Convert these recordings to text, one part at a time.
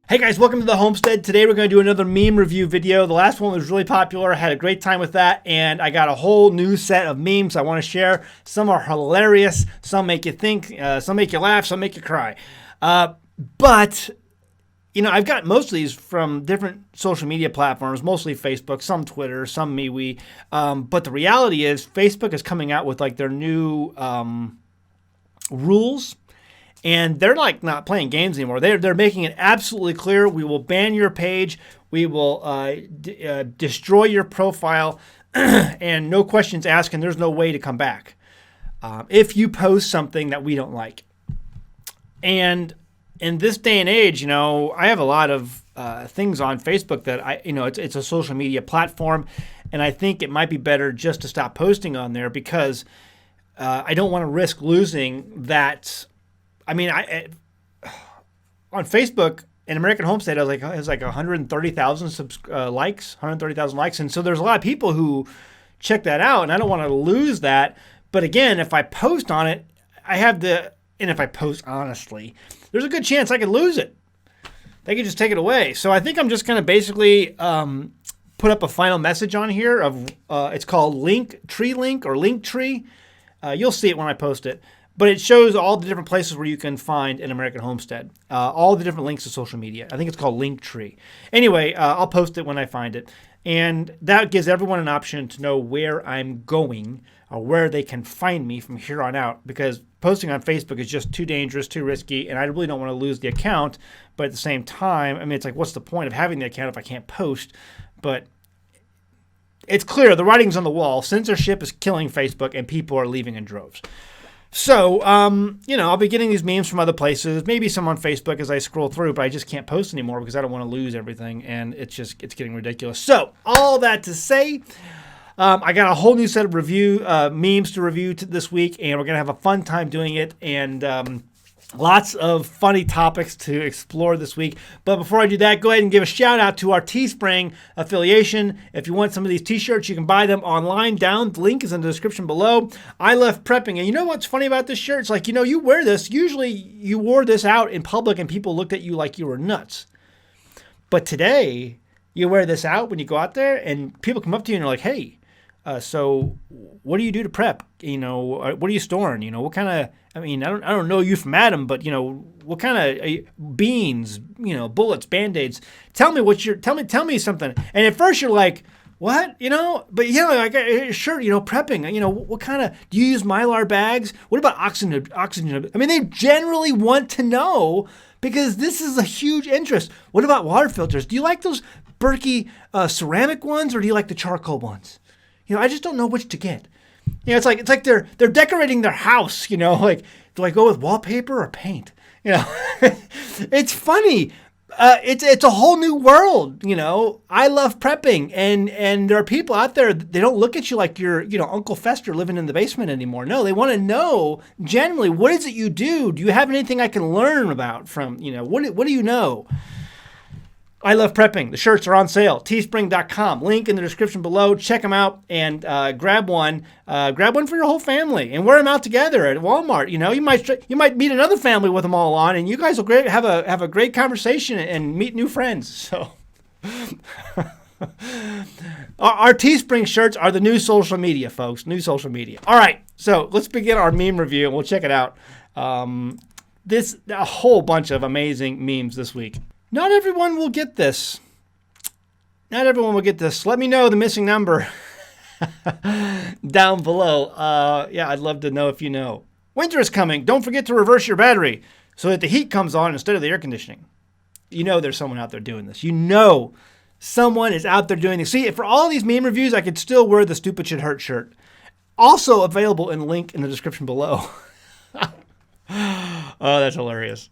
Hey guys, welcome to the Homestead. Today we're going to do another meme review video. The last one was really popular. I had a great time with that, and I got a whole new set of memes I want to share. Some are hilarious, some make you think, some make you laugh, some make you cry. But I've got most of these from different social media platforms, mostly Facebook, some Twitter, some MeWe. But the reality is Facebook is coming out with like their new rules. And they're like not playing games anymore. They're making it absolutely clear. We will ban your page. We will destroy your profile, and no questions asked. And there's no way to come back if you post something that we don't like. And in this day and age, I have a lot of things on Facebook that it's a social media platform, and I think it might be better just to stop posting on there because I don't want to risk losing that. On Facebook in American Homestead, it was like 130,000 likes, 130,000 likes. And so there's a lot of people who check that out, and I don't want to lose that. But again, if I post on it, and if I post honestly, there's a good chance I could lose it. They could just take it away. So I think I'm just going to basically put up a final message on here of, it's called Linktree or Linktree. You'll see it when I post it. But it shows all the different places where you can find an American Homestead, all the different links to social media. I think it's called Linktree. Anyway, I'll post it when I find it. And that gives everyone an option to know where I'm going or where they can find me from here on out, because posting on Facebook is just too dangerous, too risky, and I really don't want to lose the account. But at the same time, it's like, what's the point of having the account if I can't post? But it's clear, the writing's on the wall. Censorship is killing Facebook, and people are leaving in droves. So, I'll be getting these memes from other places, maybe some on Facebook as I scroll through, but I just can't post anymore because I don't want to lose everything, and it's getting ridiculous. So, all that to say, I got a whole new set of memes to review this week, and we're going to have a fun time doing it, and lots of funny topics to explore this week. But before I do that, go ahead and give a shout out to our Teespring affiliation. If you want some of these t-shirts, you can buy them online. The link is in the description below. I love prepping. And you know what's funny about this shirt? It's like, you wear this. Usually you wore this out in public and people looked at you like you were nuts. But today you wear this out when you go out there and people come up to you and are like, hey, so what do you do to prep? What are you storing? What kind of, I don't know you from Adam, but what kind of beans, bullets, Band-Aids. Tell me something. And at first you're like, what? But like a shirt, prepping, what kind of, do you use Mylar bags? What about oxygen? They generally want to know because this is a huge interest. What about water filters? Do you like those Berkey ceramic ones or do you like the charcoal ones? I just don't know which to get. It's like they're decorating their house, like, do I go with wallpaper or paint? It's funny. It's a whole new world, I love prepping, and there are people out there, they don't look at you like you're, Uncle Fester living in the basement anymore. No, they want to know generally, what is it you do? Do you have anything I can learn about from, what do you know? I love prepping. The shirts are on sale. Teespring.com. Link in the description below. Check them out and grab one. Grab one for your whole family and wear them out together at Walmart. You might meet another family with them all on, and you guys will have a great conversation and meet new friends. So, our Teespring shirts are the new social media, folks. New social media. All right. So let's begin our meme review and we'll check it out. A whole bunch of amazing memes this week. Not everyone will get this. Let me know the missing number down below. I'd love to know if you know. Winter is coming. Don't forget to reverse your battery so that the heat comes on instead of the air conditioning. There's someone out there doing this. Someone is out there doing this. See, for all these meme reviews, I could still wear the Stupid Shit Hurt shirt. Also available in link in the description below. Oh, that's hilarious.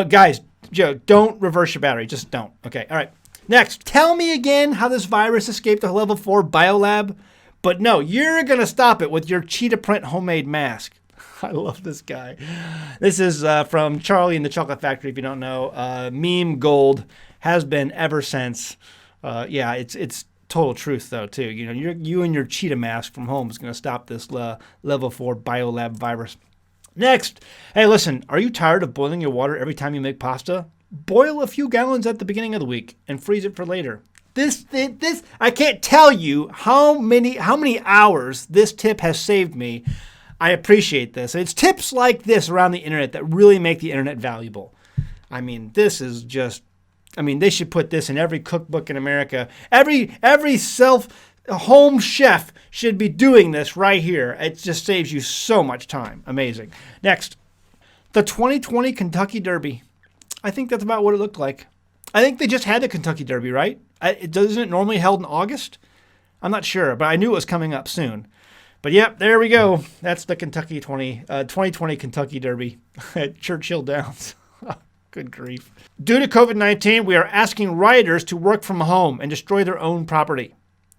Guys, Joe, don't reverse your battery. Just don't. Okay. All right. Next, tell me again how this virus escaped the level 4 biolab. But no, you're going to stop it with your cheetah print homemade mask. I love this guy. This is from Charlie and the Chocolate Factory, if you don't know. Meme gold, has been ever since. It's total truth, though, too. You and your cheetah mask from home is going to stop this level 4 biolab virus. Next, hey, listen, are you tired of boiling your water every time you make pasta? boil a few gallons at the beginning of the week and freeze it for later. This I can't tell you how many hours this tip has saved me. I appreciate this. It's tips like this around the internet that really make the internet valuable. I mean, this is just, they should put this in every cookbook in America. Every home chef should be doing this right here. It just saves you so much time. Amazing. Next, the 2020 Kentucky Derby. I think that's about what it looked like. I think they just had the Kentucky Derby, right? Isn't it normally held in August? I'm not sure, but I knew it was coming up soon. But yep, there we go. That's the 2020 Kentucky Derby at Churchill Downs. Good grief. Due to COVID-19, we are asking rioters to work from home and destroy their own property.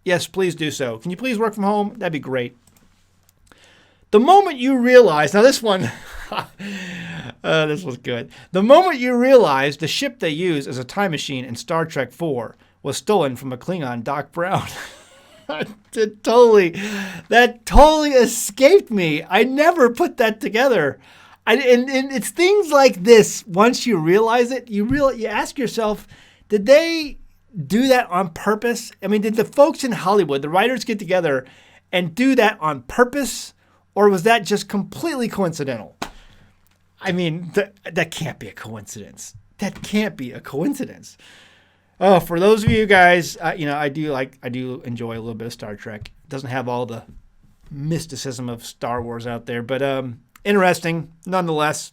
Yes, please do so. Can you please work from home? That'd be great. The moment you realize, now this one, this was good. The moment you realize the ship they use as a time machine in Star Trek IV was stolen from a Klingon, Doc Brown. That totally escaped me. I never put that together. And it's things like this. Once you realize it, you ask yourself, did they do that on purpose? Did the folks in Hollywood, the writers, get together and do that on purpose? Or was that just completely coincidental? That can't be a coincidence. That can't be a coincidence. Oh, for those of you guys, I do enjoy a little bit of Star Trek. It doesn't have all the mysticism of Star Wars out there, but interesting nonetheless.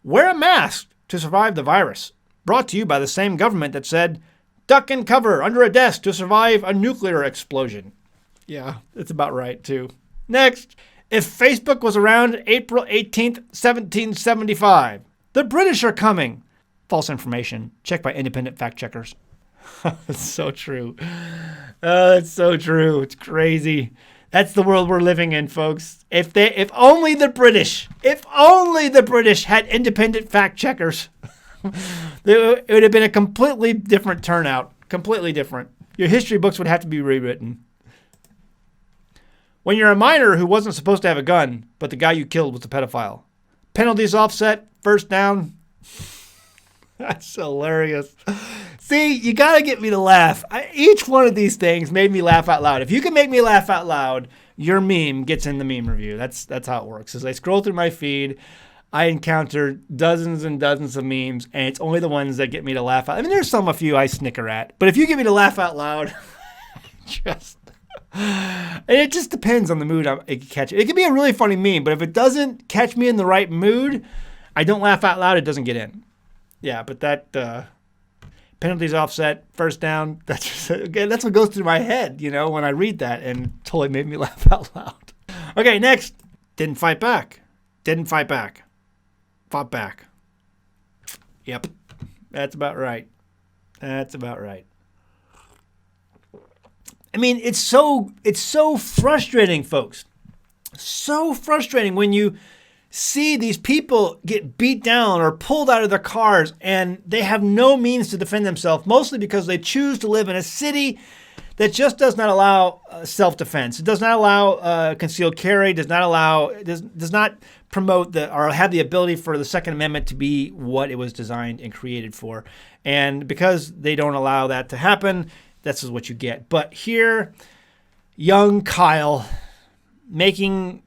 Wear a mask to survive the virus. Brought to you by the same government that said, duck and cover under a desk to survive a nuclear explosion. Yeah, that's about right, too. Next. If Facebook was around April 18th, 1775, the British are coming. False information. Checked by independent fact checkers. It's so true. It's so true. It's crazy. That's the world we're living in, folks. If only the British had independent fact checkers, it would have been a completely different turnout. Completely different. Your history books would have to be rewritten. When you're a minor who wasn't supposed to have a gun, but the guy you killed was a pedophile. Penalties offset, first down. That's hilarious. See, you got to get me to laugh. Each one of these things made me laugh out loud. If you can make me laugh out loud, your meme gets in the meme review. That's how it works. As I scroll through my feed, I encounter dozens and dozens of memes, and it's only the ones that get me to laugh out. There's a few I snicker at. But if you get me to laugh out loud, it just depends on the mood it can catch. It can be a really funny meme, but if it doesn't catch me in the right mood, I don't laugh out loud, it doesn't get in. Yeah, but that penalties offset, first down, that's what goes through my head, when I read that, and totally made me laugh out loud. Okay, next. Didn't fight back. Fought back. Yep. That's about right. It's so frustrating, folks. So frustrating when you see these people get beat down or pulled out of their cars and they have no means to defend themselves, mostly because they choose to live in a city that just does not allow self-defense. It does not allow concealed carry, does not promote or have the ability for the Second Amendment to be what it was designed and created for. And because they don't allow that to happen, this is what you get. But here, young Kyle making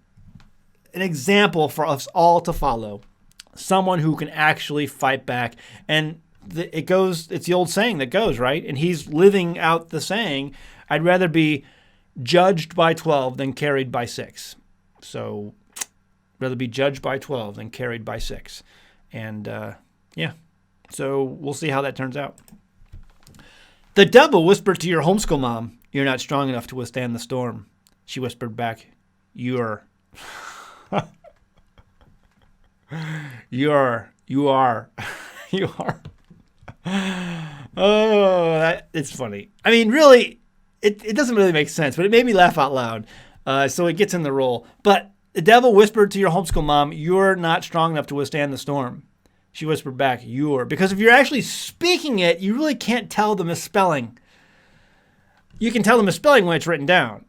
an example for us all to follow. Someone who can actually fight back. And it's the old saying that goes, right? And he's living out the saying, I'd rather be judged by 12 than carried by 6. So, rather be judged by 12 than carried by 6. And, so we'll see how that turns out. The devil whispered to your homeschool mom, you're not strong enough to withstand the storm. She whispered back, you are. You are. Oh, it's funny. Really, it doesn't really make sense, but it made me laugh out loud. So it gets in the role. But the devil whispered to your homeschool mom, you're not strong enough to withstand the storm. She whispered back, you're. Because if you're actually speaking it, you really can't tell the misspelling. You can tell the misspelling when it's written down.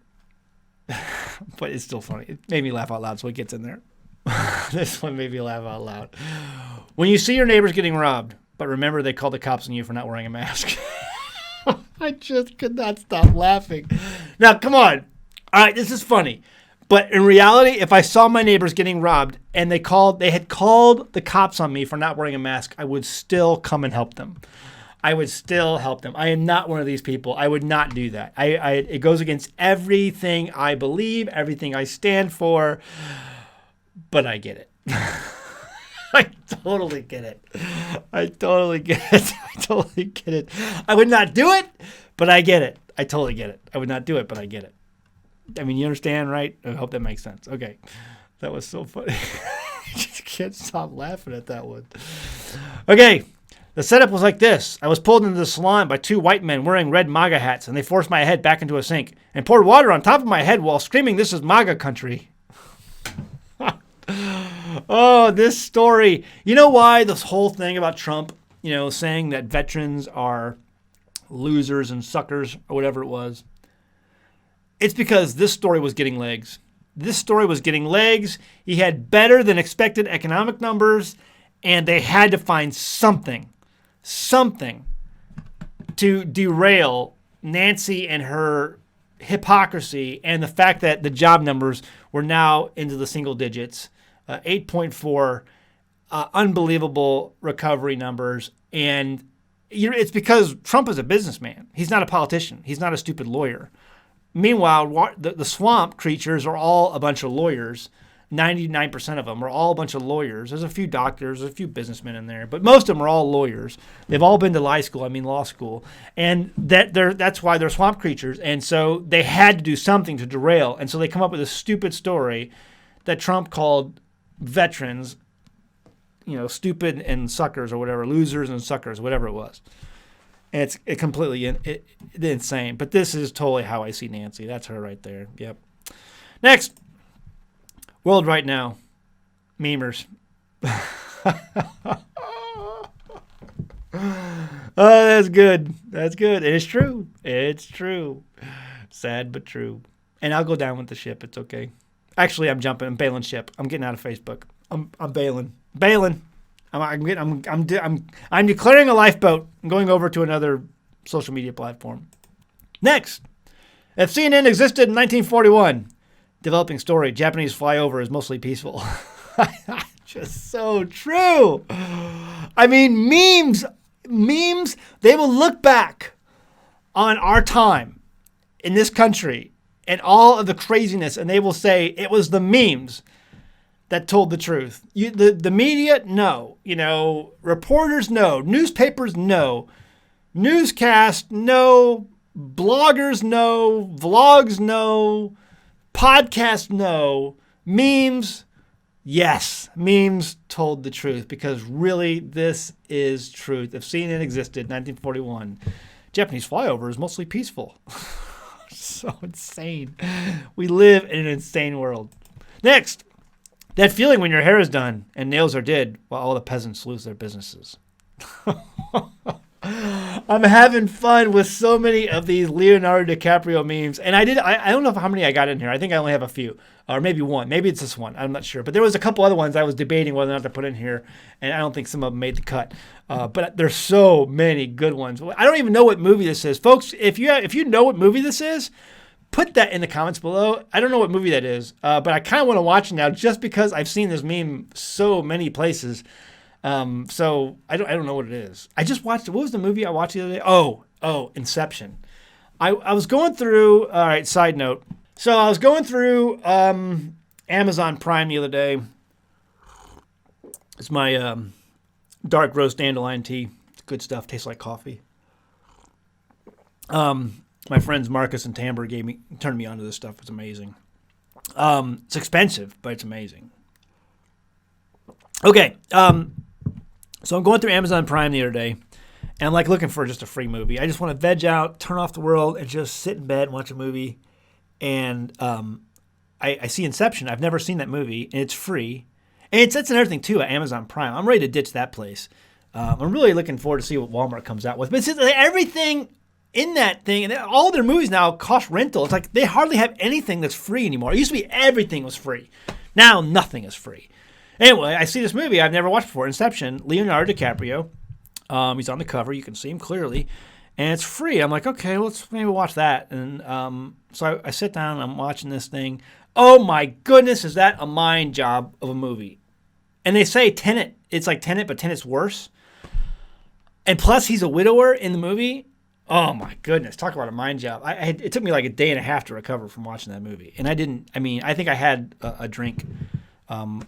But it's still funny. It made me laugh out loud, so it gets in there. This one made me laugh out loud. When you see your neighbors getting robbed, But remember, they called the cops on you for not wearing a mask. I just could not stop laughing. Now, come on. All right, this is funny. But in reality, if I saw my neighbors getting robbed and they had called the cops on me for not wearing a mask, I would still come and help them. I would still help them. I am not one of these people. I would not do that. It goes against everything I believe, everything I stand for, but I get it. I totally get it. I totally get it. I totally get it. I would not do it, but I get it. I totally get it. I would not do it, but I get it. I mean, you understand, right? I hope that makes sense. Okay. That was so funny. I just can't stop laughing at that one. Okay. The setup was like this. I was pulled into the salon by two white men wearing red MAGA hats, and they forced my head back into a sink and poured water on top of my head while screaming, "This is MAGA country." Oh, this story. You know why this whole thing about Trump, saying that veterans are losers and suckers or whatever it was? It's because this story was getting legs. This story was getting legs. He had better than expected economic numbers, and they had to find something to derail Nancy and her hypocrisy and the fact that the job numbers were now into the single digits, 8.4, unbelievable recovery numbers. And it's because Trump is a businessman. He's not a politician. He's not a stupid lawyer. Meanwhile, the swamp creatures are all a bunch of lawyers. 99% of them are all a bunch of lawyers. There's a few doctors, a few businessmen in there, but most of them are all lawyers. They've all been to law school, and that's why they're swamp creatures. And so they had to do something to derail, and so they come up with a stupid story that Trump called veterans, stupid and suckers or whatever, losers and suckers, whatever it was. And it's completely insane. But this is totally how I see Nancy. That's her right there. Yep. Next. World right now. Memers. Oh, that's good. That's good. It's true. It's true. Sad but true. And I'll go down with the ship. It's okay. Actually, I'm jumping. I'm bailing ship. I'm getting out of Facebook. I'm bailing. Bailing. I'm declaring a lifeboat. I'm going over to another social media platform. Next. If CNN existed in 1941, developing story, Japanese flyover is mostly peaceful. Just so true. I mean, memes, they will look back on our time in this country and all of the craziness, and they will say it was the memes that told the truth. The media, no. Reporters, no. Newspapers, no. Newscast, no. Bloggers, no. Vlogs, no. Podcasts, no. Memes, yes. Memes told the truth because really this is truth. If CNN existed in 1941, Japanese flyover is mostly peaceful. So insane. We live in an insane world. Next. That feeling when your hair is done and nails are did while all the peasants lose their businesses. I'm having fun with so many of these Leonardo DiCaprio memes. And I don't know how many I got in here. I think I only have a few. Or maybe one. Maybe it's this one. I'm not sure. But there was a couple other ones I was debating whether or not to put in here. And I don't think some of them made the cut. But there's so many good ones. I don't even know what movie this is. Folks, if you know what movie this is, put that in the comments below. I don't know what movie that is, but I kind of want to watch it now just because I've seen this meme so many places. So I don't know what it is. I just watched it. What was the movie I watched the other day? Oh, Inception. I was going through, all right, side note. So I was going through Amazon Prime the other day. It's my dark roast dandelion tea. It's good stuff. Tastes like coffee. My friends Marcus and Tamber turned me onto this stuff. It's amazing. It's expensive, but it's amazing. Okay, so I'm going through Amazon Prime the other day, and I'm looking for just a free movie. I just want to veg out, turn off the world, and just sit in bed and watch a movie. And I see Inception. I've never seen that movie, and it's free. And that's another thing too at Amazon Prime. I'm ready to ditch that place. I'm really looking forward to see what Walmart comes out with. But it's everything in that thing, and all their movies now cost rental. It's like they hardly have anything that's free anymore. It used to be everything was free. Now nothing is free. Anyway, I see this movie I've never watched before, Inception, Leonardo DiCaprio. He's on the cover. You can see him clearly. And it's free. I'm like, okay, let's maybe watch that. And so I sit down and I'm watching this thing. Oh my goodness, is that a mind job of a movie? And they say Tenet, it's like Tenet, but Tenet's worse. And plus, he's a widower in the movie. Oh my goodness, talk about a mind job. It took me like a day and a half to recover from watching that movie. And I think I had a drink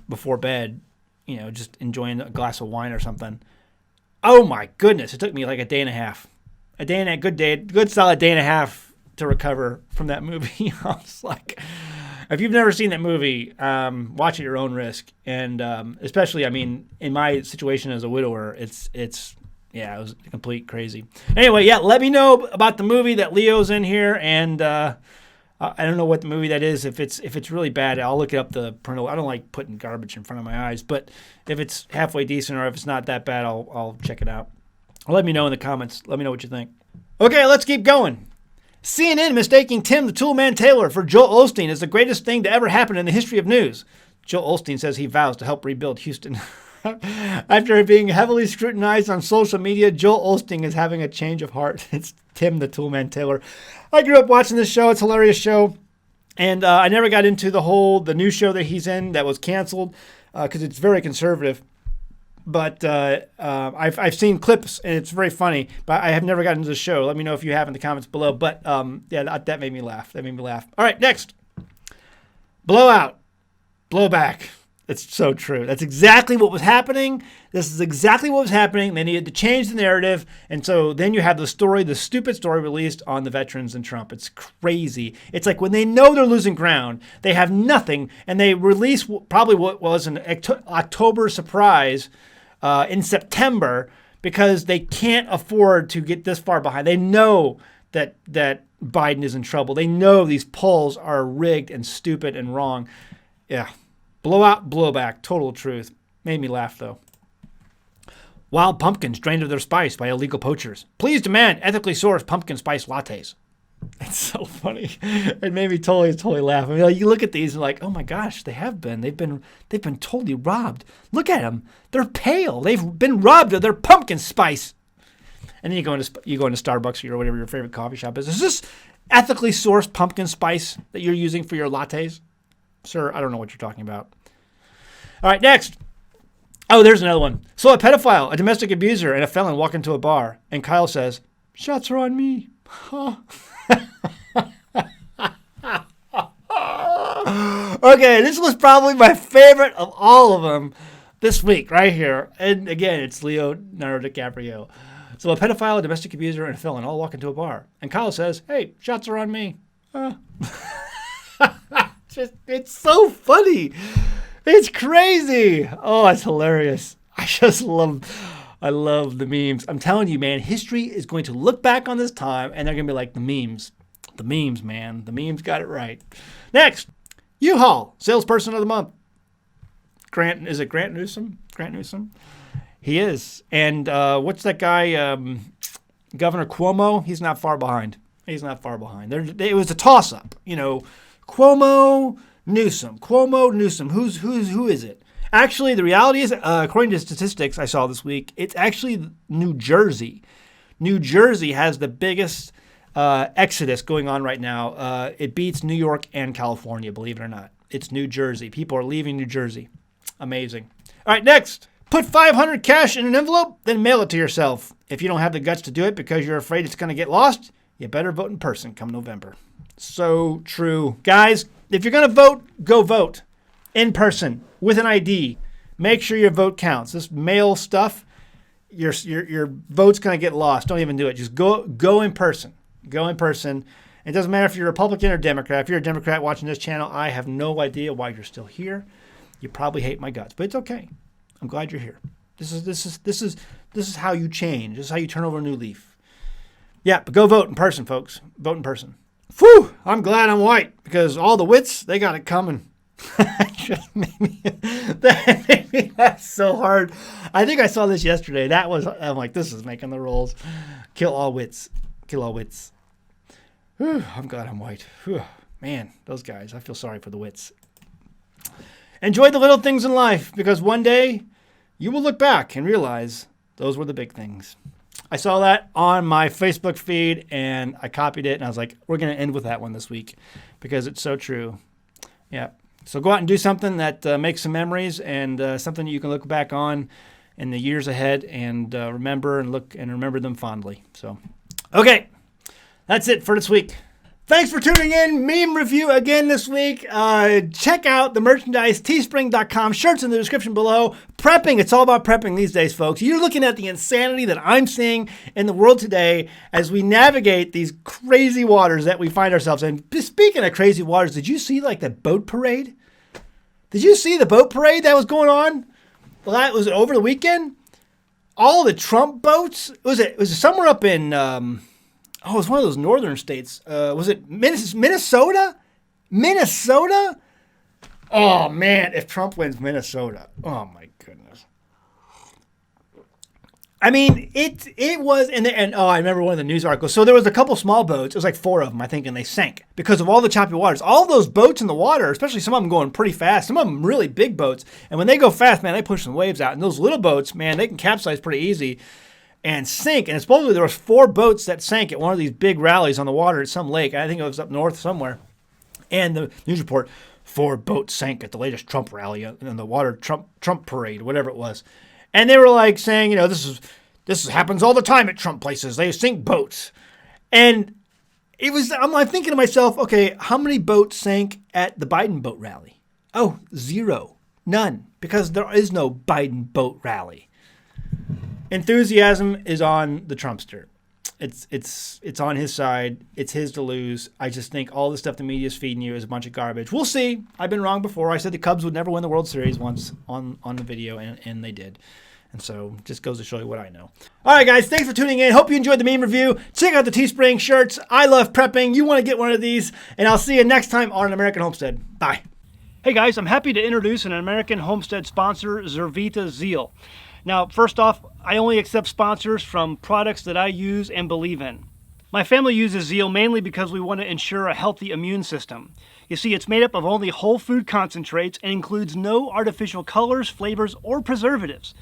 before bed, just enjoying a glass of wine or something. Oh my goodness, it took me like a day and a half. Good solid day and a half to recover from that movie. I was like, if you've never seen that movie, watch at your own risk. And especially, in my situation as a widower, it was complete crazy. Anyway, let me know about the movie that Leo's in here, and I don't know what the movie that is. If it's really bad, I'll look it up the parental. I don't like putting garbage in front of my eyes, but if it's halfway decent or if it's not that bad, I'll check it out. Let me know in the comments. Let me know what you think. Okay, let's keep going. CNN mistaking Tim the Toolman Taylor for Joel Osteen is the greatest thing to ever happen in the history of news. Joel Osteen says he vows to help rebuild Houston. After being heavily scrutinized on social media, Joel Osteen is having a change of heart. It's Tim the Toolman Taylor. I grew up watching this show. It's a hilarious show. And I never got into the new show that he's in that was canceled because it's very conservative. But I've seen clips, and it's very funny. But I have never gotten into the show. Let me know if you have in the comments below. But that made me laugh. All right, next. Blowout. Blowback. It's so true. That's exactly what was happening. This is exactly what was happening. They needed to change the narrative. And so then you have the stupid story released on the veterans and Trump. It's crazy. It's like when they know they're losing ground, they have nothing, and they release probably what was an October surprise in September because they can't afford to get this far behind. They know that Biden is in trouble. They know these polls are rigged and stupid and wrong. Yeah. Blowout, blowback, total truth. Made me laugh, though. Wild pumpkins drained of their spice by illegal poachers. Please demand ethically sourced pumpkin spice lattes. It's so funny. It made me totally laugh. You look at these and like, oh my gosh, they have been. They've been totally robbed. Look at them. They're pale. They've been robbed of their pumpkin spice. And then you go into Starbucks or whatever your favorite coffee shop is. Is this ethically sourced pumpkin spice that you're using for your lattes? Sir, I don't know what you're talking about. All right, next. Oh, there's another one. So a pedophile, a domestic abuser, and a felon walk into a bar, and Kyle says, shots are on me. Huh. Okay, this was probably my favorite of all of them this week, right here. And again, it's Leonardo DiCaprio. So a pedophile, a domestic abuser, and a felon all walk into a bar, and Kyle says, hey, shots are on me. Huh. It's so funny. It's crazy. Oh, it's hilarious. I love the memes. I'm telling you, man, history is going to look back on this time and they're going to be like, the memes, man. The memes got it right. Next, U-Haul, salesperson of the month. Is it Grant Newsom? He is. And what's that guy, Governor Cuomo? He's not far behind. It was a toss-up, Cuomo, Newsom. Who is it? Actually, the reality is, according to statistics I saw this week, it's actually New Jersey. New Jersey has the biggest exodus going on right now. It beats New York and California, believe it or not. It's New Jersey. People are leaving New Jersey. Amazing. All right, next. Put $500 cash in an envelope, then mail it to yourself. If you don't have the guts to do it because you're afraid it's going to get lost, you better vote in person come November. So true. Guys, if you're going to vote, go vote in person with an ID. Make sure your vote counts. This mail stuff, your vote's going to get lost. Don't even do it. Just go in person. Go in person. It doesn't matter if you're a Republican or Democrat. If you're a Democrat watching this channel, I have no idea why you're still here. You probably hate my guts, but it's okay. I'm glad you're here. This is how you change. This is how you turn over a new leaf. Yeah, but go vote in person, folks. Vote in person. Phew, I'm glad I'm white because all the wits, they got it coming. That made me laugh so hard. I think I saw this yesterday. I'm like, this is making the rolls. Kill all wits. Whew, I'm glad I'm white. Whew, man, those guys, I feel sorry for the wits. Enjoy the little things in life because one day you will look back and realize Those were the big things. I saw that on my Facebook feed and I copied it and I was like, we're going to end with that one this week because it's so true. Yeah. So go out and do something that makes some memories and something you can look back on in the years ahead and remember them fondly. So, okay. That's it for this week. Thanks for tuning in. Meme review again this week. Check out the merchandise, teespring.com. Shirts in the description below. Prepping. It's all about prepping these days, folks. You're looking at the insanity that I'm seeing in the world today as we navigate these crazy waters that we find ourselves in. Speaking of crazy waters, did you see like the boat parade? Did you see the boat parade that was going on? Well, that was over the weekend. All the Trump boats. Was it somewhere up in... it was one of those northern states. Was it Minnesota? Minnesota? Oh, man, if Trump wins Minnesota. Oh, my goodness. I mean, it was, and I remember one of the news articles. So there was a couple small boats. It was like 4 of them, I think, and they sank because of all the choppy waters. All those boats in the water, especially some of them going pretty fast, some of them really big boats. And when they go fast, man, they push some waves out. And those little boats, man, they can capsize pretty easy and sink. And supposedly there was 4 boats that sank at one of these big rallies on the water at some lake. I think it was up north somewhere. And the news report, 4 boats sank at the latest Trump rally in the water Trump parade, whatever it was. And they were like saying, you know, this happens all the time at Trump places. They sink boats. And I'm like thinking to myself, okay, how many boats sank at the Biden boat rally? Oh, 0. None. Because there is no Biden boat rally. Enthusiasm is on the Trumpster. It's on his side. It's his to lose. I just think all the stuff the media's feeding you is a bunch of garbage. We'll see. I've been wrong before. I said the Cubs would never win the World Series once on the video, and they did. And so just goes to show you what I know. All right, guys. Thanks for tuning in. Hope you enjoyed the meme review. Check out the Teespring shirts. I love prepping. You want to get one of these. And I'll see you next time on An American Homestead. Bye. Hey, guys. I'm happy to introduce an American Homestead sponsor, Zervita Zeal. Now, first off, I only accept sponsors from products that I use and believe in. My family uses Zeal mainly because we want to ensure a healthy immune system. You see, it's made up of only whole food concentrates and includes no artificial colors, flavors, or preservatives.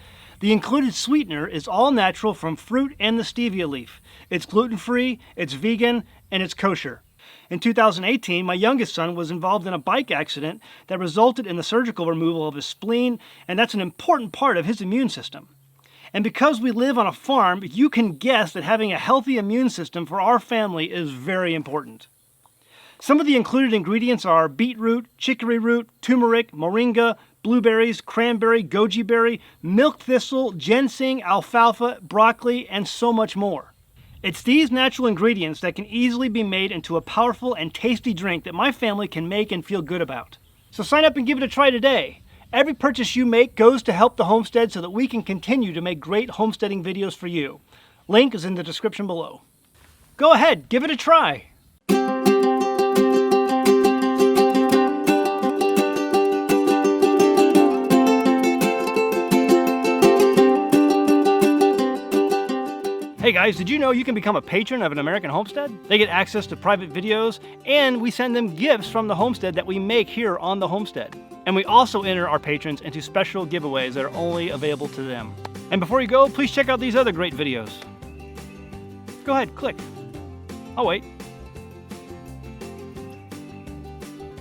The included sweetener is all natural from fruit and the stevia leaf. It's gluten-free, it's vegan, and it's kosher. In 2018, my youngest son was involved in a bike accident that resulted in the surgical removal of his spleen, and that's an important part of his immune system. And because we live on a farm, you can guess that having a healthy immune system for our family is very important. Some of the included ingredients are beetroot, chicory root, turmeric, moringa, blueberries, cranberry, goji berry, milk thistle, ginseng, alfalfa, broccoli, and so much more. It's these natural ingredients that can easily be made into a powerful and tasty drink that my family can make and feel good about. So sign up and give it a try today. Every purchase you make goes to help the homestead so that we can continue to make great homesteading videos for you. Link is in the description below. Go ahead, give it a try. Hey guys, did you know you can become a patron of An American Homestead? They get access to private videos, and we send them gifts from the homestead that we make here on the homestead. And we also enter our patrons into special giveaways that are only available to them. And before you go, please check out these other great videos. Go ahead, click. I'll wait.